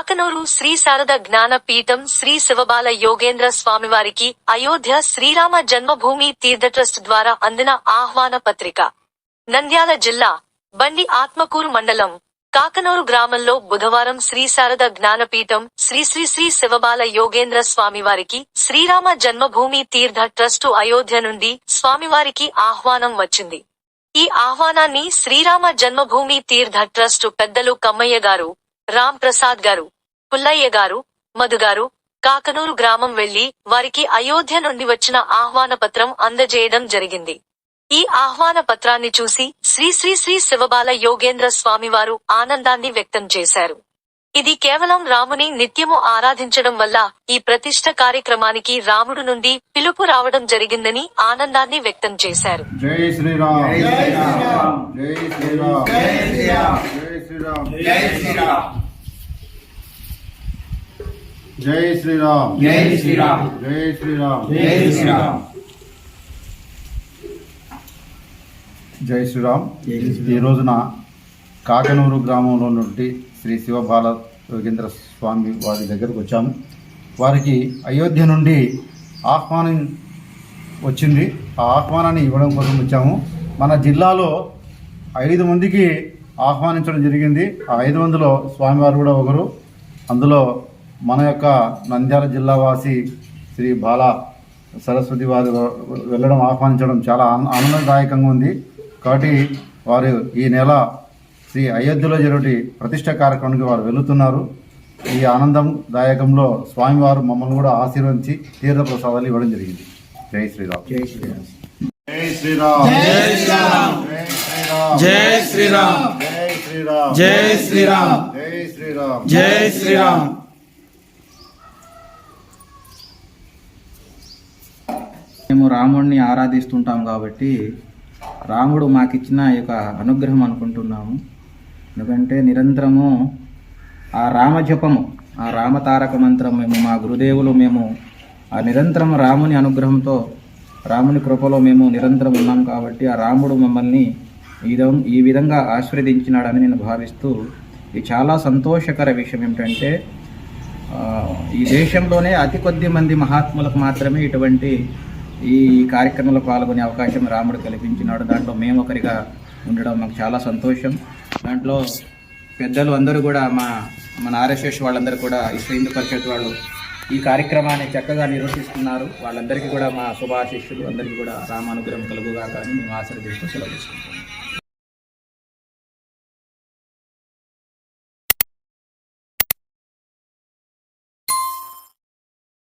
కాకనూరు శ్రీ శారద జ్ఞాన పీఠం శ్రీ శివబాల యోగేంద్ర స్వామివారికి అయోధ్య శ్రీరామ జన్మభూమి తీర్థ ట్రస్ట్ ద్వారా అందిన ఆహ్వాన పత్రిక. నంద్యాల జిల్లా బండి ఆత్మకూరు మండలం కాకనూరు గ్రామంలో బుధవారం శ్రీ శారద జ్ఞానపీఠం శ్రీ శ్రీ శ్రీ శివబాల యోగేంద్ర స్వామివారికి శ్రీరామ జన్మభూమి తీర్థ ట్రస్టు అయోధ్య నుండి స్వామివారికి ఆహ్వానం వచ్చింది. ఈ ఆహ్వానాన్ని శ్రీరామ జన్మభూమి తీర్థ ట్రస్టు పెద్దలు కమ్మయ్య గారు, రామ్ ప్రసాద్ గారు, పుల్లయ్య గారు, మధు గారు కాకనూరు గ్రామం వెళ్లి వారికి అయోధ్య నుండి వచ్చిన ఆహ్వాన పత్రం అందజేయడం జరిగింది. ఈ ఆహ్వాన పత్రాన్ని చూసి శ్రీ శ్రీ శ్రీ శివబాల యోగేంద్ర స్వామివారు ఆనందాన్ని వ్యక్తం చేశారు. ఇది కేవలం రాముని నిత్యము ఆరాధించడం వల్ల ఈ ప్రతిష్ఠ కార్యక్రమానికి రాముడు నుండి పిలుపు రావడం జరిగిందని ఆనందాన్ని వ్యక్తం చేశారు. జై శ్రీరామ్, జై శ్రీరామ్, జై శ్రీరామ్, జై శ్రీరామ్, జై శ్రీరామ్, జై శ్రీరామ్, జై శ్రీరామ్, జై శ్రీరామ్, జై శ్రీరామ్, జై శ్రీరామ్. ఈ రోజున కాకనూరు గ్రామంలో నుండి శ్రీ శివబాల యోగేంద్ర స్వామి వారి దగ్గరకు వచ్చాము. వారికి అయోధ్య నుండి ఆహ్వానం వచ్చింది. ఆ ఆహ్వానాన్ని ఇవ్వడం కోసం వచ్చాము. మన జిల్లాలో 5 మందికి ఆహ్వానించడం జరిగింది. ఆ 5 మందిలో స్వామివారు కూడా ఒకరు. అందులో మన యొక్క నంద్యాల జిల్లా వాసి శ్రీ బాల సరస్వతి వారు వెళ్ళడం, ఆహ్వానించడం చాలా ఆనందదాయకంగా ఉంది. కాబట్టి వారు ఈ నెల శ్రీ అయోధ్యలో జరిగే ప్రతిష్ట కార్యక్రమానికి వారు వెళుతున్నారు. ఈ ఆనందదాయకంలో స్వామివారు మమ్మల్ని కూడా ఆశీర్వదించి తీర్థ ప్రసాదాలు ఇవ్వడం జరిగింది. జై శ్రీరామ్, జై శ్రీరామ్, జై శ్రీరామ్, జై శ్రీరామ్, జై శ్రీరామ్, జై శ్రీరామ్, జై శ్రీరామ్, జై శ్రీరామ్. మేము రాముడిని ఆరాధిస్తుంటాం కాబట్టి రాముడు మాకిచ్చిన ఈ యొక్క అనుగ్రహం అనుకుంటున్నాము. ఎందుకంటే నిరంతరము ఆ రామజపము, ఆ రామతారక మంత్రం మేము మా గురుదేవులు మేము ఆ నిరంతరం రాముని అనుగ్రహంతో, రాముని కృపలో మేము నిరంతరం ఉన్నాం. కాబట్టి ఆ రాముడు మమ్మల్ని ఈ విధంగా ఆశీర్వదించినాడని నేను భావిస్తూ, ఇది చాలా సంతోషకర విషయం. ఏమిటంటే ఈ దేశంలోనే అతి కొద్ది మంది మహాత్ములకు మాత్రమే ఇటువంటి ఈ కార్యక్రమంలో పాల్గొనే అవకాశం రాముడు కల్పించినాడు. దాంట్లో మేము ఒకరిగా ఉండడం మాకు చాలా సంతోషం. దాంట్లో పెద్దలు అందరూ కూడా మన ఆర్ఎస్ఎస్ వాళ్ళందరూ కూడా విశ్వ హిందూ పరిషత్ వాళ్ళు ఈ కార్యక్రమాన్ని చక్కగా నిర్వహిస్తున్నారు. వాళ్ళందరికీ కూడా మా శుభాశిష్యులు అందరికీ కూడా రామానుగ్రహం కలుగుగా కానీ మేము ఆశీర్వదిస్తూ సెలవు తీసుకుంటాం.